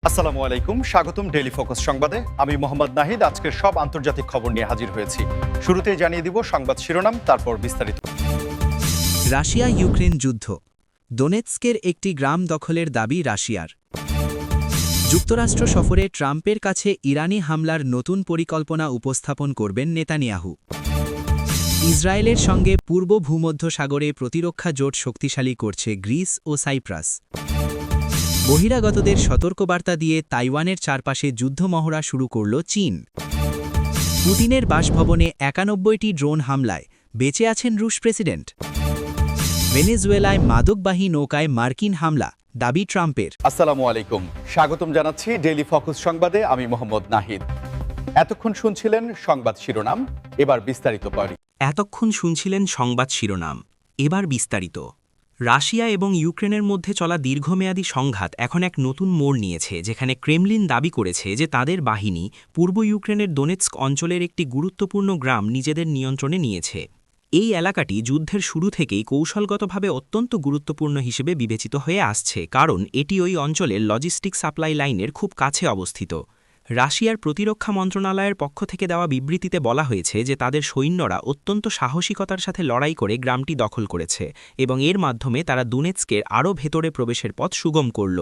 আসসালামু আলাইকুম, স্বাগতম ডেইলি ফোকাস সংবাদে। আমি মোহাম্মদ নাহিদ। আজকের সব আন্তর্জাতিক খবর নিয়ে হাজির হয়েছি। শুরুতেই জানিয়ে দিব সংবাদ শিরোনাম, তারপর বিস্তারিত। রাশিয়া ইউক্রেন যুদ্ধ, দোনেৎস্কের একটি গ্রাম দখলের দাবি রাশিয়ার। যুক্তরাষ্ট্র সফরে ট্রাম্পের কাছে ইরানি হামলার নতুন পরিকল্পনা উপস্থাপন করবেন নেতানিয়াহু। ইসরায়েলের সঙ্গে পূর্ব ভূমধ্যসাগরে প্রতিরক্ষা জোট শক্তিশালী করছে গ্রিস ও সাইপ্রাস। বহিরাগতদের সতর্কবার্তা দিয়ে তাইওয়ানের চারপাশে যুদ্ধমহড়া শুরু করল চীন। পুতিনের বাসভবনে ৯১টি ড্রোন হামলায় বেঁচে আছেন রুশ প্রেসিডেন্ট। ভেনেজুয়েলায় মাদকবাহী নৌকায় মার্কিন হামলা, দাবি ট্রাম্পের। আসসালামু আলাইকুম, স্বাগতম জানাচ্ছি ডেইলি ফোকাস সংবাদে। আমি মোহাম্মদ নাহিদ। এতক্ষণ শুনছিলেন সংবাদ শিরোনাম, এবার বিস্তারিত পড়ি। এতক্ষণ শুনছিলেন সংবাদ শিরোনাম, এবার বিস্তারিত। রাশিয়া এবং ইউক্রেনের মধ্যে চলা দীর্ঘমেয়াদী সংঘাত এখন এক নতুন মোড় নিয়েছে, যেখানে ক্রেমলিন দাবি করেছে যে তাদের বাহিনী পূর্ব ইউক্রেনের দোনেৎস্ক অঞ্চলের একটি গুরুত্বপূর্ণ গ্রাম নিজেদের নিয়ন্ত্রণে নিয়েছে। এই এলাকাটি যুদ্ধের শুরু থেকেই কৌশলগতভাবে অত্যন্ত গুরুত্বপূর্ণ হিসেবে বিবেচিত হয়ে আসছে, কারণ এটি ওই অঞ্চলের লজিস্টিক সাপ্লাই লাইনের খুব কাছে অবস্থিত। রাশিয়ার প্রতিরক্ষা মন্ত্রণালয়ের পক্ষ থেকে দেওয়া বিবৃতিতে বলা হয়েছে যে তাদের সৈন্যরা অত্যন্ত সাহসিকতার সাথে লড়াই করে গ্রামটি দখল করেছে এবং এর মাধ্যমে তারা দোনেৎস্কের আরও ভেতরে প্রবেশের পথ সুগম করল।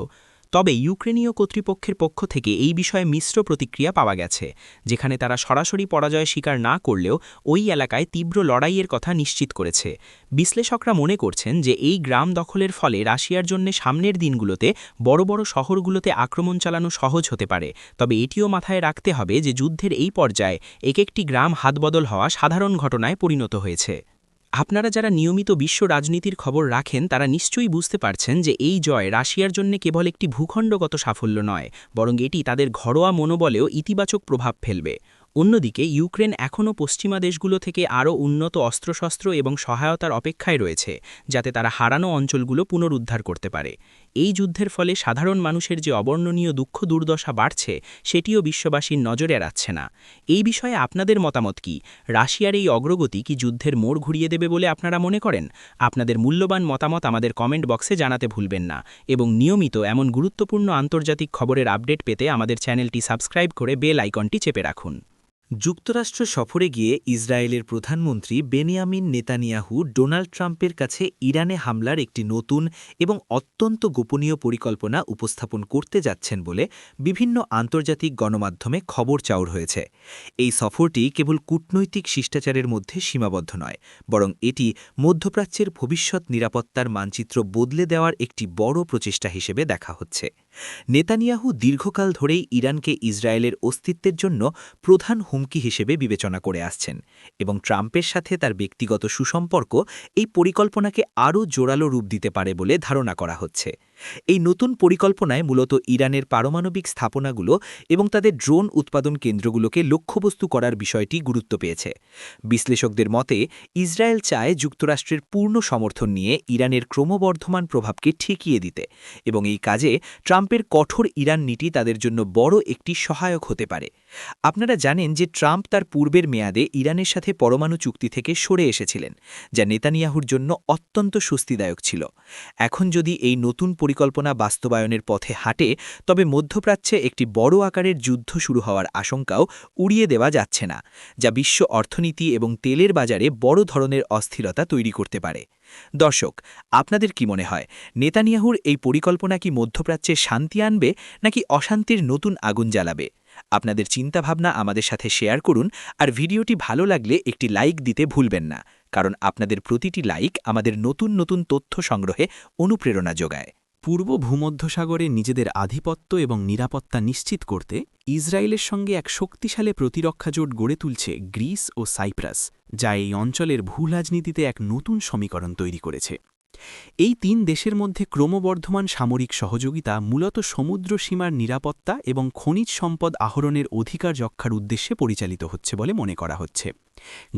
তবে ইউক্রেনীয় কর্তৃপক্ষের পক্ষ থেকে এই বিষয়ে মিশ্র প্রতিক্রিয়া পাওয়া গেছে, যেখানে তারা সরাসরি পরাজয় স্বীকার না করলেও ওই এলাকায় তীব্র লড়াইয়ের কথা নিশ্চিত করেছে। বিশ্লেষকরা মনে করছেন যে এই গ্রাম দখলের ফলে রাশিয়ার জন্য সামনের দিনগুলোতে বড় বড় শহরগুলোতে আক্রমণ চালানো সহজ হতে পারে, তবে এটিও মাথায় রাখতে হবে যে যুদ্ধের এই পর্যায়ে একটি গ্রাম হাতবদল হওয়া সাধারণ ঘটনায় পরিণত হয়েছে। আপনারা যারা নিয়মিত বিশ্ব রাজনীতির খবর রাখেন তারা নিশ্চয়ই বুঝতে পারছেন যে এই জয় রাশিয়ার জন্য কেবল একটি ভূখণ্ডগত সাফল্য নয়, বরং এটি তাদের ঘরোয়া মনোবলেও ইতিবাচক প্রভাব ফেলবে। অন্যদিকে ইউক্রেন এখনও পশ্চিমা দেশগুলো থেকে আরও উন্নত অস্ত্রশস্ত্র এবং সহায়তার অপেক্ষায় রয়েছে, যাতে তারা হারানো অঞ্চলগুলো পুনরুদ্ধার করতে পারে। এই যুদ্ধের ফলে সাধারণ মানুষের যে অবর্ণনীয় দুঃখ দুর্দশা বাড়ছে, সেটিও বিশ্ববাসীর নজরে এড়াচ্ছে না। এই বিষয়ে আপনাদের মতামত কি? রাশিয়ার এই অগ্রগতি কি যুদ্ধের মোড় ঘুরিয়ে দেবে বলে আপনারা মনে করেন? আপনাদের মূল্যবান মতামত আমাদের কমেন্ট বক্সে জানাতে ভুলবেন না, এবং নিয়মিত এমন গুরুত্বপূর্ণ আন্তর্জাতিক খবরের আপডেট পেতে আমাদের চ্যানেলটি সাবস্ক্রাইব করে বেল আইকনটি চেপে রাখুন। যুক্তরাষ্ট্র সফরে গিয়ে ইসরায়েলের প্রধানমন্ত্রী বেনিয়ামিন নেতানিয়াহু ডোনাল্ড ট্রাম্পের কাছে ইরানে হামলার একটি নতুন এবং অত্যন্ত গোপনীয় পরিকল্পনা উপস্থাপন করতে যাচ্ছেন বলে বিভিন্ন আন্তর্জাতিক গণমাধ্যমে খবর চাউর হয়েছে। এই সফরটি কেবল কূটনৈতিক শিষ্টাচারের মধ্যে সীমাবদ্ধ নয়, বরং এটি মধ্যপ্রাচ্যের ভবিষ্যৎ নিরাপত্তার মানচিত্র বদলে দেওয়ার একটি বড় প্রচেষ্টা হিসেবে দেখা হচ্ছে। নেতানিয়াহু দীর্ঘকাল ধরেই ইরানকে ইসরায়েলের অস্তিত্বের জন্য প্রধান হুমকি হিসেবে বিবেচনা করে আসছেন, এবং ট্রাম্পের সাথে তার ব্যক্তিগত সুসম্পর্ক এই পরিকল্পনাকে আরও জোরালো রূপ দিতে পারে বলে ধারণা করা হচ্ছে। এই নতুন পরিকল্পনায় মূলত ইরানের পারমাণবিক স্থাপনাগুলো এবং তাদের ড্রোন উৎপাদন কেন্দ্রগুলোকে লক্ষ্যবস্তু করার বিষয়টি গুরুত্ব পেয়েছে। বিশ্লেষকদের মতে ইসরায়েল চায় যুক্তরাষ্ট্রের পূর্ণ সমর্থন নিয়ে ইরানের ক্রমবর্ধমান প্রভাবকে ঠেকিয়ে দিতে, এবং এই কাজে ট্রাম্পের কঠোর ইরান নীতি তাদের জন্য বড় একটি সহায়ক হতে পারে। আপনারা জানেন যে ট্রাম্প তার পূর্বের মেয়াদে ইরানের সাথে পরমাণু চুক্তি থেকে সরে এসেছিলেন, যা নেতানিয়াহুর জন্য অত্যন্ত স্বস্তিদায়ক ছিল। এখন যদি এই নতুন পরিকল্পনা বাস্তবায়নের পথে হাঁটে, তবে মধ্যপ্রাচ্যে একটি বড় আকারের যুদ্ধ শুরু হওয়ার আশঙ্কাও উড়িয়ে দেওয়া যাচ্ছে না, যা বিশ্ব অর্থনীতি এবং তেলের বাজারে বড় ধরনের অস্থিরতা তৈরি করতে পারে। দর্শক, আপনাদের কি মনে হয়, নেতানিয়াহুর এই পরিকল্পনা কি মধ্যপ্রাচ্যে শান্তি আনবে নাকি অশান্তির নতুন আগুন জ্বালাবে? আপনাদের চিন্তাভাবনা আমাদের সাথে শেয়ার করুন, আর ভিডিওটি ভালো লাগলে একটি লাইক দিতে ভুলবেন না, কারণ আপনাদের প্রতিটি লাইক আমাদের নতুন নতুন তথ্য সংগ্রহে অনুপ্রেরণা যোগায়। পূর্ব ভূমধ্যসাগরে নিজেদের আধিপত্য এবং নিরাপত্তা নিশ্চিত করতে ইসরায়েলের সঙ্গে এক শক্তিশালী প্রতিরক্ষা জোট গড়ে তুলছে গ্রিস ও সাইপ্রাস, যা এই অঞ্চলের ভূরাজনীতিতে এক নতুন সমীকরণ তৈরি করেছে। এই তিন দেশের মধ্যে ক্রমবর্ধমান সামরিক সহযোগিতা মূলত সমুদ্র সীমার নিরাপত্তা এবং খনিজ সম্পদ আহরণের অধিকার রক্ষার উদ্দেশ্যে পরিচালিত হচ্ছে বলে মনে করা হচ্ছে।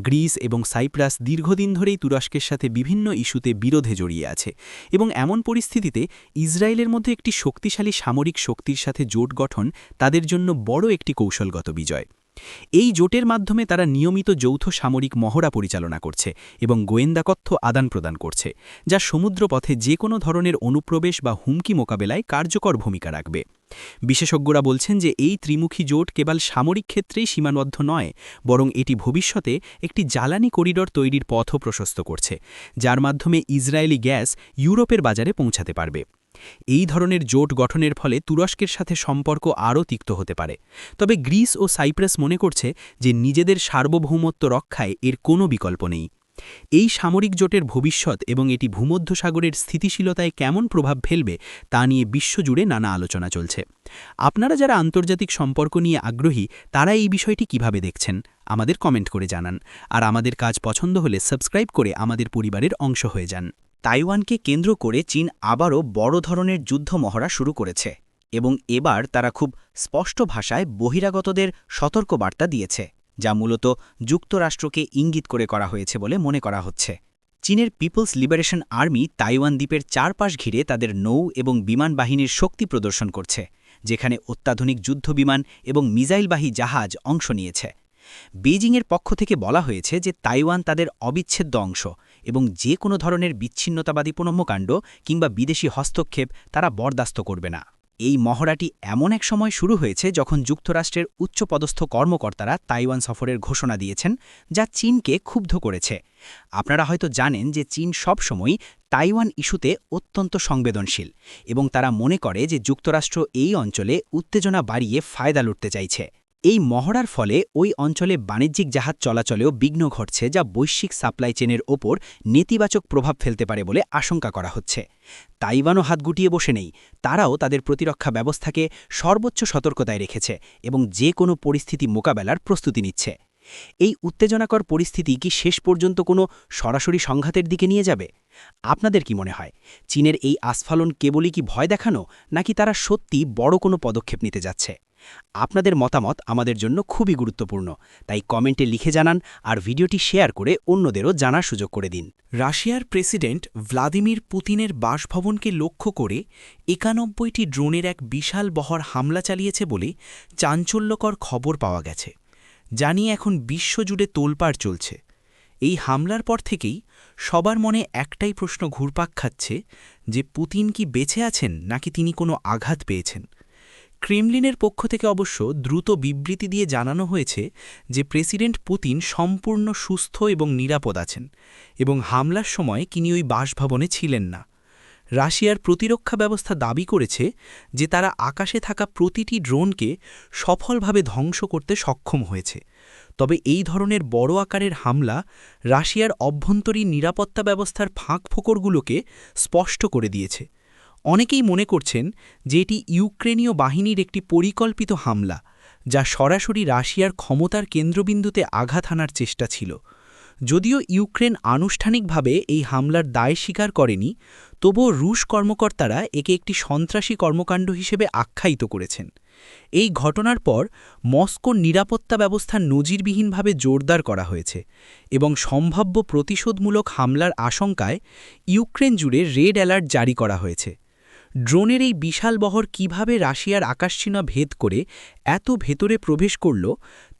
গ্রিস এবং সাইপ্রাস দীর্ঘদিন ধরেই তুরস্কের সাথে বিভিন্ন ইস্যুতে বিরোধে জড়িয়ে আছে, এবং এমন পরিস্থিতিতে ইসরায়েলের মধ্যে একটি শক্তিশালী সামরিক শক্তির সাথে জোট গঠন তাদের জন্য বড় একটি কৌশলগত বিজয়। এই জোটের মাধ্যমে তারা নিয়মিত যৌথ সামরিক মহড়া পরিচালনা করছে এবং গোয়েন্দা তথ্য আদান প্রদান করছে, যা সমুদ্রপথে যে কোনো ধরনের অনুপ্রবেশ বা হুমকি মোকাবেলায় কার্যকর ভূমিকা রাখবে। বিশেষজ্ঞরা বলছেন যে এই ত্রিমুখী জোট কেবল সামরিক ক্ষেত্রেই সীমাবদ্ধ নয়, বরং এটি ভবিষ্যতে একটি জ্বালানি করিডর তৈরির পথও প্রশস্ত করছে, যার মাধ্যমে ইসরায়েলি গ্যাস ইউরোপের বাজারে পৌঁছাতে পারবে। এই ধরনের জোট গঠনের ফলে তুরস্কের সাথে সম্পর্ক আরও তিক্ত হতে পারে। তবে গ্রিস ও সাইপ্রাস মনে করছে যে নিজেদের সার্বভৌমত্ব রক্ষায় এর কোনো বিকল্প নেই। এই সামরিক জোটের ভবিষ্যৎ এবং এটি ভূমধ্যসাগরের স্থিতিশীলতায় কেমন প্রভাব ফেলবে তা নিয়ে বিশ্বজুড়ে নানা আলোচনা চলছে। আপনারা যারা আন্তর্জাতিক সম্পর্ক নিয়ে আগ্রহী, তারা এই বিষয়টি কিভাবে দেখছেন আমাদের কমেন্ট করে জানান। আর আমাদের কাজ পছন্দ হলে সাবস্ক্রাইব করে আমাদের পরিবারের অংশ হয়ে যান। তাইওয়ানকে কেন্দ্র করে চীন আবারও বড় ধরনের যুদ্ধ মহড়া শুরু করেছে এবং এবার তারা খুব স্পষ্ট ভাষায় বহিরাগতদের সতর্কবার্তা দিয়েছে, যা মূলত যুক্তরাষ্ট্রকে ইঙ্গিত করে করা হয়েছে বলে মনে করা হচ্ছে। চীনের পিপলস লিবারেশন আর্মি তাইওয়ান দ্বীপের চারপাশ ঘিরে তাদের নৌ এবং বিমান বাহিনীর শক্তি প্রদর্শন করছে, যেখানে অত্যাধুনিক যুদ্ধবিমান এবং মিসাইলবাহী জাহাজ অংশ নিয়েছে। বেইজিংয়ের পক্ষ থেকে বলা হয়েছে যে তাইওয়ান তাদের অবিচ্ছেদ্য অংশ এবং যে কোনো ধরনের বিচ্ছিন্নতাবাদী কর্মকাণ্ড কিংবা বিদেশি হস্তক্ষেপ তারা বরদাস্ত করবে না। এই মহড়াটি এমন এক সময় শুরু হয়েছে যখন যুক্তরাষ্ট্রের উচ্চপদস্থ কর্মকর্তারা তাইওয়ান সফরের ঘোষণা দিয়েছেন, যা চীনকে ক্ষুব্ধ করেছে। আপনারা হয়তো জানেন যে চীন সবসময়ই তাইওয়ান ইস্যুতে অত্যন্ত সংবেদনশীল এবং তারা মনে করে যে যুক্তরাষ্ট্র এই অঞ্চলে উত্তেজনা বাড়িয়ে ফায়দা লুটতে চাইছে। এই মহড়ার ফলে ওই অঞ্চলে বাণিজ্যিক জাহাজ চলাচলেও বিঘ্ন ঘটছে, যা বৈশ্বিক সাপ্লাই চেনের ওপর নেতিবাচক প্রভাব ফেলতে পারে বলে আশঙ্কা করা হচ্ছে। তাইওয়ানও হাত গুটিয়ে বসে নেই, তারাও তাদের প্রতিরক্ষা ব্যবস্থাকে সর্বোচ্চ সতর্কতায় রেখেছে এবং যে কোনো পরিস্থিতি মোকাবেলার প্রস্তুতি নিচ্ছে। এই উত্তেজনাকর পরিস্থিতি কি শেষ পর্যন্ত কোনো সরাসরি সংঘাতের দিকে নিয়ে যাবে? আপনাদের কি মনে হয়, চীনের এই আস্ফালন কেবলই কি ভয় দেখানো, নাকি তারা সত্যি বড় কোনো পদক্ষেপ নিতে যাচ্ছে? আপনাদের মতামত আমাদের জন্য খুবই গুরুত্বপূর্ণ, তাই কমেন্টে লিখে জানান আর ভিডিওটি শেয়ার করে অন্যদেরও জানার সুযোগ করে দিন। রাশিয়ার প্রেসিডেন্ট ভ্লাদিমির পুতিনের বাসভবনকে লক্ষ্য করে ৯১টি ড্রোনের এক বিশাল বহর হামলা চালিয়েছে বলে চাঞ্চল্যকর খবর পাওয়া গেছে, যা নিয়ে এখন বিশ্বজুড়ে তোলপাড় চলছে। এই হামলার পর থেকেই সবার মনে একটাই প্রশ্ন ঘুরপাক খাচ্ছে যে পুতিন কি বেঁচে আছেন নাকি তিনি কোনো আঘাত পেয়েছেন। ক্রেমলিনের পক্ষ থেকে অবশ্য দ্রুত বিবৃতি দিয়ে জানানো হয়েছে যে প্রেসিডেন্ট পুতিন সম্পূর্ণ সুস্থ এবং নিরাপদ আছেন এবং হামলার সময় তিনি ওই বাসভবনে ছিলেন না। রাশিয়ার প্রতিরক্ষা ব্যবস্থা দাবি করেছে যে তারা আকাশে থাকা প্রতিটি ড্রোনকে সফলভাবে ধ্বংস করতে সক্ষম হয়েছে। তবে এই ধরনের বড় আকারের হামলা রাশিয়ার অভ্যন্তরীণ নিরাপত্তা ব্যবস্থার ফাঁকফোকরগুলোকে স্পষ্ট করে দিয়েছে। অনেকেই মনে করছেন যে এটি ইউক্রেনীয় বাহিনীর একটি পরিকল্পিত হামলা, যা সরাসরি রাশিয়ার ক্ষমতার কেন্দ্রবিন্দুতে আঘাত হানার চেষ্টা ছিল। যদিও ইউক্রেন আনুষ্ঠানিকভাবে এই হামলার দায় স্বীকার করেনি, তবুও রুশ কর্মকর্তারা একে একটি সন্ত্রাসী কর্মকাণ্ড হিসেবে আখ্যায়িত করেছেন। এই ঘটনার পর মস্কোর নিরাপত্তা ব্যবস্থা নজিরবিহীনভাবে জোরদার করা হয়েছে এবং সম্ভাব্য প্রতিশোধমূলক হামলার আশঙ্কায় ইউক্রেন জুড়ে রেড অ্যালার্ট জারি করা হয়েছে। ড্রোনের এই বিশাল বহর কিভাবে রাশিয়ার আকাশসীমা ভেদ করে এত ভেতরে প্রবেশ করল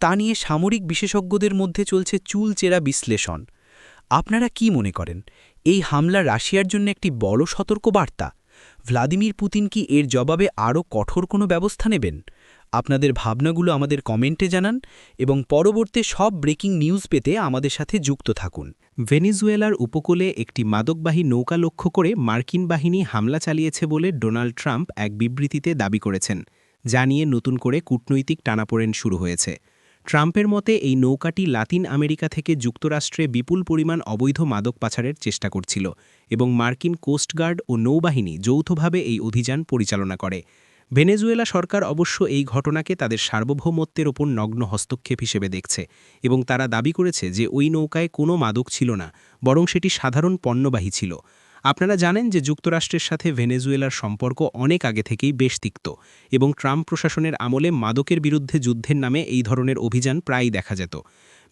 তা নিয়ে সামরিক বিশেষজ্ঞদের মধ্যে চলছে চুলচেরা বিশ্লেষণ। আপনারা কি মনে করেন, এই হামলা রাশিয়ার জন্য একটি বড় সতর্কবার্তা? ভ্লাদিমির পুতিন কি এর জবাবে আরও কঠোর কোনো ব্যবস্থা নেবেন? আপনাদের ভাবনাগুলো আমাদের কমেন্টে জানান এবং পরবর্তী সব ব্রেকিং নিউজ পেতে আমাদের সাথে যুক্ত থাকুন। ভেনেজুয়েলার উপকূলে একটি মাদকবাহী নৌকা লক্ষ্য করে মার্কিন বাহিনী হামলা চালিয়েছে বলে ডোনাল্ড ট্রাম্প এক বিবৃতিতে দাবি করেছেন, যা নিয়ে নতুন করে কূটনৈতিক টানাপোড়েন শুরু হয়েছে। ট্রাম্পের মতে এই নৌকাটি লাতিন আমেরিকা থেকে যুক্তরাষ্ট্রে বিপুল পরিমাণ অবৈধ মাদক পাচারের চেষ্টা করছিল এবং মার্কিন কোস্টগার্ড ও নৌবাহিনী যৌথভাবে এই অভিযান পরিচালনা করে। ভেনেজুয়েলা সরকার অবশ্য এই ঘটনাকে তাদের সার্বভৌমত্বের ওপর নগ্ন হস্তক্ষেপ হিসেবে দেখছে এবং তারা দাবি করেছে যে ওই নৌকায় কোনো মাদক ছিল না, বরং সেটি সাধারণ পণ্যবাহী ছিল। আপনারা জানেন যে যুক্তরাষ্ট্রের সাথে ভেনেজুয়েলার সম্পর্ক অনেক আগে থেকেই বেশ তিক্ত এবং ট্রাম্প প্রশাসনের আমলে মাদকের বিরুদ্ধে যুদ্ধের নামে এই ধরনের অভিযান প্রায়ই দেখা যেত।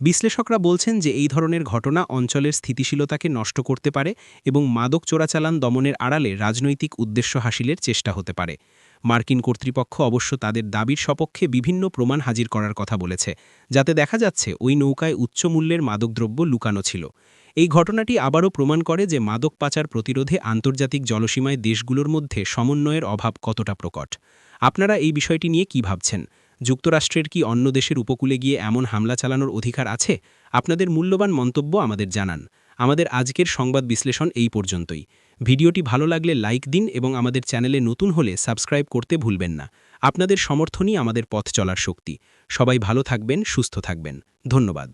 বিশ্লেষকরা বলছেন যে এই ধরনের ঘটনা অঞ্চলের স্থিতিশীলতাকে নষ্ট করতে পারে এবং মাদক চোরাচালান দমনের আড়ালে রাজনৈতিক উদ্দেশ্য হাসিলের চেষ্টা হতে পারে। মার্কিন কর্তৃপক্ষ অবশ্য তাদের দাবির সপক্ষে বিভিন্ন প্রমাণ হাজির করার কথা বলেছে, যাতে দেখা যাচ্ছে ওই নৌকায় উচ্চমূল্যের মাদকদ্রব্য লুকানো ছিল। এই ঘটনাটি আবারও প্রমাণ করে যে মাদক পাচার প্রতিরোধে আন্তর্জাতিক জলসীমায় দেশগুলোর মধ্যে সমন্বয়ের অভাব কতটা প্রকট। আপনারা এই বিষয়টি নিয়ে কি ভাবছেন? যুক্তরাষ্ট্রের কি অন্য দেশের উপকূলে গিয়ে এমন হামলা চালানোর অধিকার আছে? আপনাদের মূল্যবান মন্তব্য আমাদের জানান। আমাদের আজকের সংবাদ বিশ্লেষণ এই পর্যন্তই। ভিডিওটি ভালো লাগলে লাইক দিন এবং আমাদের চ্যানেলে নতুন হলে সাবস্ক্রাইব করতে ভুলবেন না। আপনাদের সমর্থনই আমাদের পথ চলার শক্তি। সবাই ভালো থাকবেন, সুস্থ থাকবেন। ধন্যবাদ।